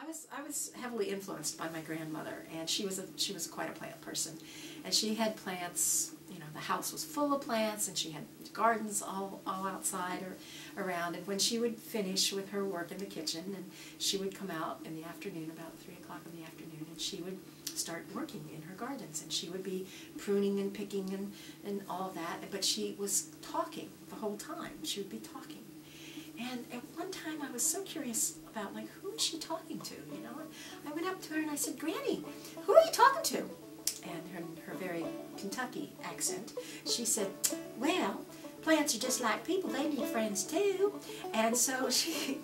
I was heavily influenced by my grandmother, and she was quite a plant person, and she had plants. You know, the house was full of plants, and she had gardens all outside or around. And when she would finish with her work in the kitchen, and she would come out in the afternoon, about 3 o'clock in the afternoon, and she would start working in her gardens, and she would be pruning and picking and all of that. But she was talking the whole time. She would be talking. And at one time I was so curious about, like, who is she talking to, you know? I went up to her and I said, "Granny, who are you talking to?" And her very Kentucky accent, she said, "Well, plants are just like people, they need friends too." And so she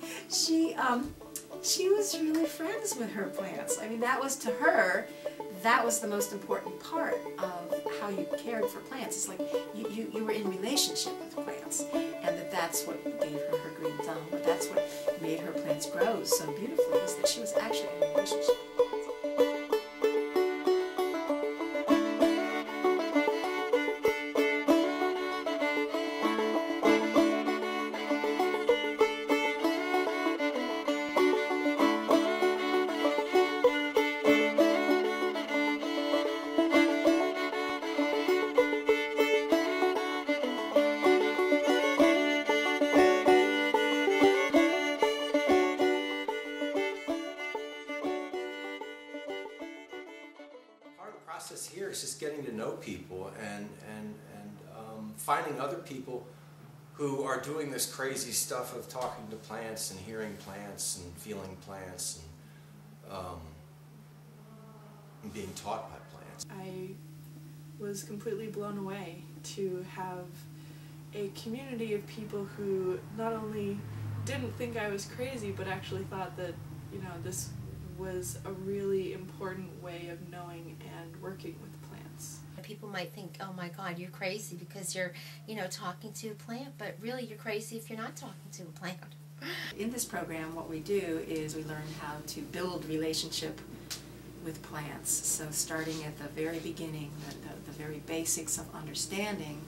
was really friends with her plants. I mean, that was, to her, that was the most important part of how you cared for plants. It's like you were in relationship with plants, and that's what gave her her green thumb, but that's what made her plants grow so beautifully, was that she was actually in a relationship. Process here is just getting to know people and finding other people who are doing this crazy stuff of talking to plants and hearing plants and feeling plants and being taught by plants. I was completely blown away to have a community of people who not only didn't think I was crazy, but actually thought that, you know, this was a really important way of knowing and working with plants. People might think, "Oh my God, you're crazy because you're, you know, talking to a plant," but really you're crazy if you're not talking to a plant. In this program, what we do is we learn how to build relationship with plants. So starting at the very beginning, the very basics of understanding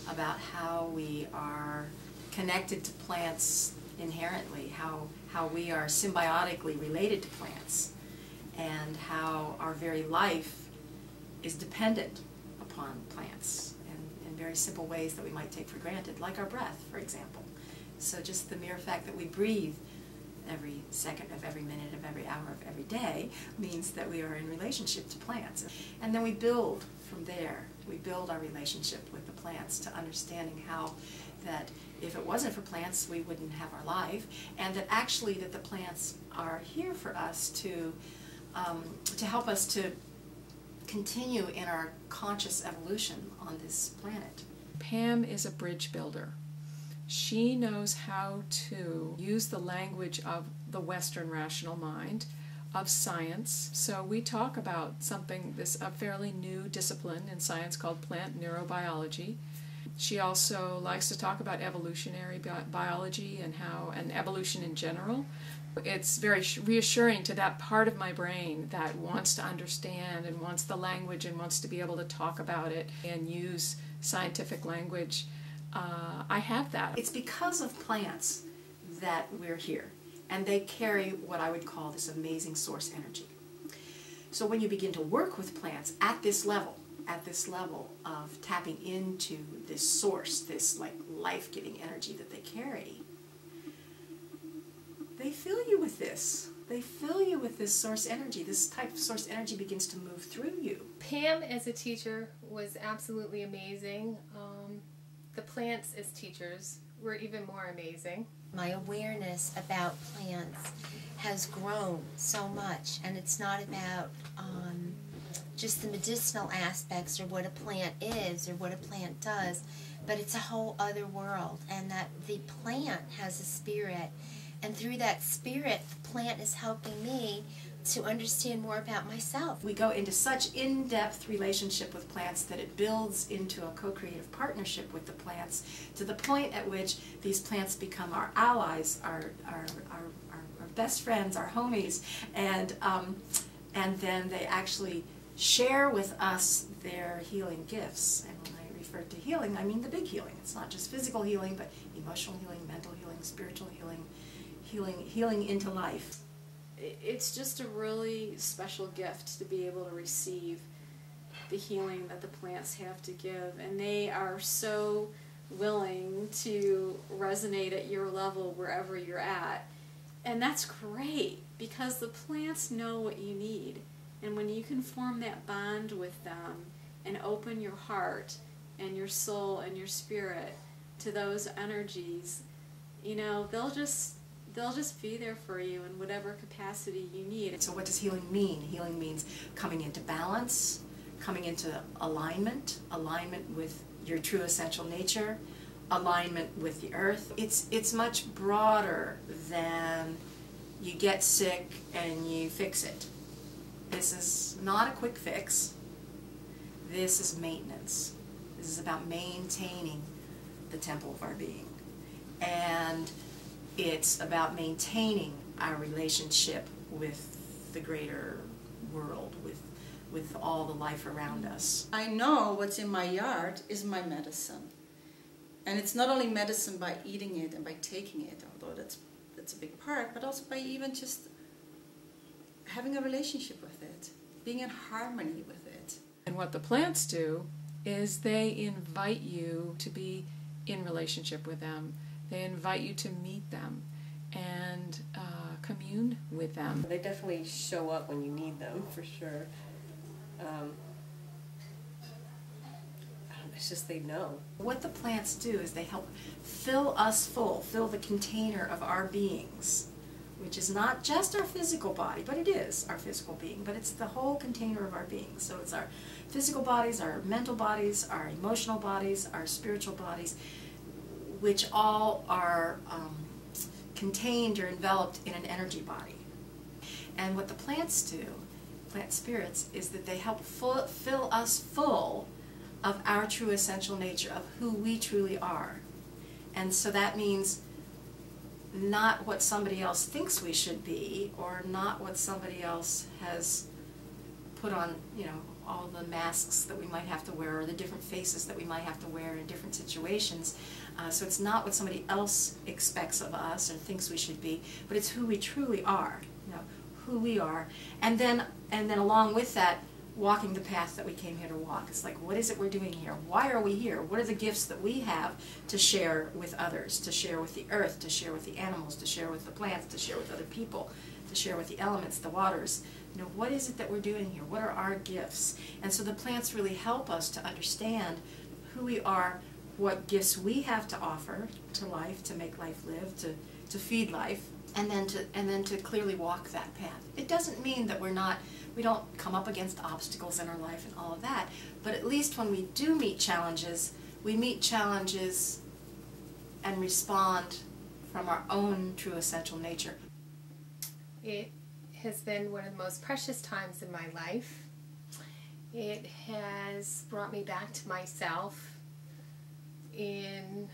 about how we are connected to plants inherently, how we are symbiotically related to plants, and how our very life is dependent upon plants in very simple ways that we might take for granted, like our breath, for example. So just the mere fact that we breathe every second of every minute of every hour of every day means that we are in relationship to plants. And then we build from there. We build our relationship with the plants to understanding how that if it wasn't for plants, we wouldn't have our life, and that actually that the plants are here for us to help us to continue in our conscious evolution on this planet. Pam is a bridge builder. She knows how to use the language of the Western rational mind, of science. So we talk about a fairly new discipline in science called plant neurobiology. She also likes to talk about evolutionary biology and evolution in general. It's very reassuring to that part of my brain that wants to understand and wants the language and wants to be able to talk about it and use scientific language. I have that. It's because of plants that we're here, and they carry what I would call this amazing source energy. So when you begin to work with plants at this level of tapping into this source, this like life-giving energy that they carry, they fill you with this. They fill you with this source energy. This type of source energy begins to move through you. Pam as a teacher was absolutely amazing. The plants as teachers were even more amazing. My awareness about plants has grown so much, and it's not about just the medicinal aspects or what a plant is or what a plant does, but it's a whole other world, and that the plant has a spirit, and through that spirit the plant is helping me to understand more about myself. We go into such in-depth relationship with plants that it builds into a co-creative partnership with the plants, to the point at which these plants become our allies, our best friends, our homies, and then they actually share with us their healing gifts. And when I refer to healing, I mean the big healing. It's not just physical healing, but emotional healing, mental healing, spiritual healing, healing into life. It it's just a really special gift to be able to receive the healing that the plants have to give, and they are so willing to resonate at your level wherever you're at. And that's great, because the plants know what you need, and when you can form that bond with them and open your heart and your soul and your spirit to those energies, you know, they'll just be there for you in whatever capacity you need. So what does healing mean? Healing means coming into balance, coming into alignment with your true essential nature, alignment with the earth. It's much broader than you get sick and you fix it. This is not a quick fix. This is maintenance. This is about maintaining the temple of our being. And it's about maintaining our relationship with the greater world, with all the life around us. I know what's in my yard is my medicine. And it's not only medicine by eating it and by taking it, although that's a big part, but also by even just having a relationship with it, being in harmony with it. And what the plants do is they invite you to be in relationship with them. They invite you to meet them and commune with them. They definitely show up when you need them, for sure. It's just they know. What the plants do is they help fill us full, fill the container of our beings, which is not just our physical body, but it is our physical being, but it's the whole container of our being. So it's our physical bodies, our mental bodies, our emotional bodies, our spiritual bodies, which all are contained or enveloped in an energy body. And what the plants do, plant spirits, is that they help fill us full of our true essential nature, of who we truly are. And so that means not what somebody else thinks we should be, or not what somebody else has put on, you know, all the masks that we might have to wear, or the different faces that we might have to wear in different situations. So it's not what somebody else expects of us or thinks we should be, but it's who we truly are, you know, who we are. And then along with that, walking the path that we came here to walk. It's like, what is it we're doing here? Why are we here? What are the gifts that we have to share with others, to share with the earth, to share with the animals, to share with the plants, to share with other people, to share with the elements, the waters? You know, what is it that we're doing here? What are our gifts? And so the plants really help us to understand who we are, what gifts we have to offer to life, to make life live, to feed life, and then to clearly walk that path. It doesn't mean that we don't come up against obstacles in our life and all of that, but at least when we do meet challenges, we meet challenges and respond from our own true essential nature. It has been one of the most precious times in my life. It has brought me back to myself in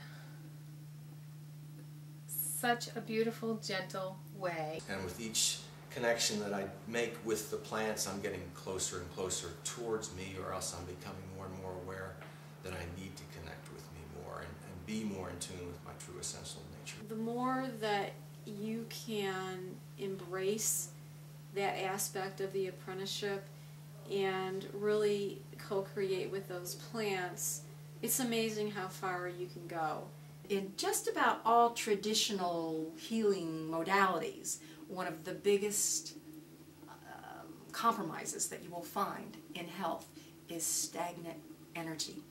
such a beautiful, gentle way. And with each connection that I make with the plants, I'm getting closer and closer towards me, or else I'm becoming more and more aware that I need to connect with me more and be more in tune with my true essential nature. The more that you can embrace that aspect of the apprenticeship and really co-create with those plants, it's amazing how far you can go. In just about all traditional healing modalities, one of the biggest compromises that you will find in health is stagnant energy.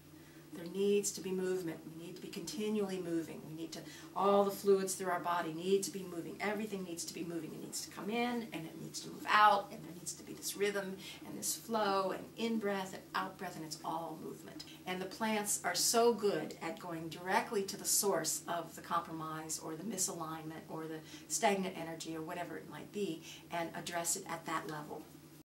There needs to be movement. We need to be continually moving. We need to, all the fluids through our body need to be moving. Everything needs to be moving. It needs to come in and it needs to move out, and there needs to be this rhythm and this flow and in-breath and out-breath, and it's all movement. And the plants are so good at going directly to the source of the compromise or the misalignment or the stagnant energy or whatever it might be, and address it at that level.